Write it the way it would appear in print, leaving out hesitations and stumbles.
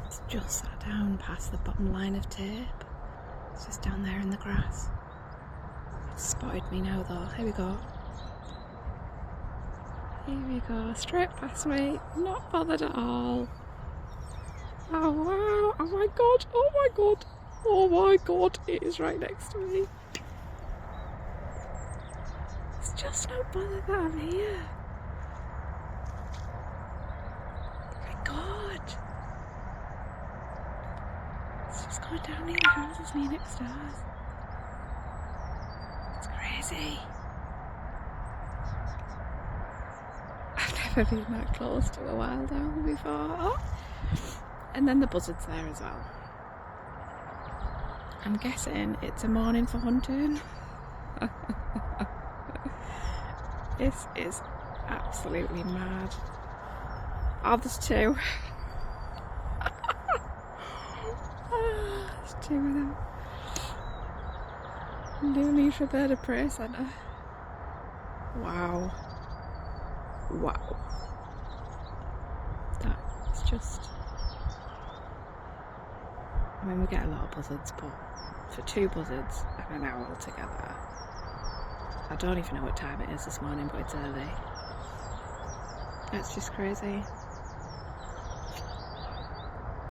It's just sat down past the bottom line of tape. It's just down there in the grass. It's spotted me now though. Here we go. Here we go. Straight past me. Not bothered at all. Oh wow. Oh my god. Oh my god. Oh my god. It is right next to me. It's just not bothered that I'm here. Oh my god. It's just going down near the houses near next doors. It's crazy. I've never been that close to a wild owl before. Oh. And then the buzzards there as well. I'm guessing it's a morning for hunting. This is absolutely mad. Oh, there's two. There's two of them. New Leisure Bird of Prey Centre. Wow. Wow. That's just... I mean, we get a lot of buzzards, but for two buzzards and an owl together, I don't even know what time it is this morning, but it's early. That's just crazy.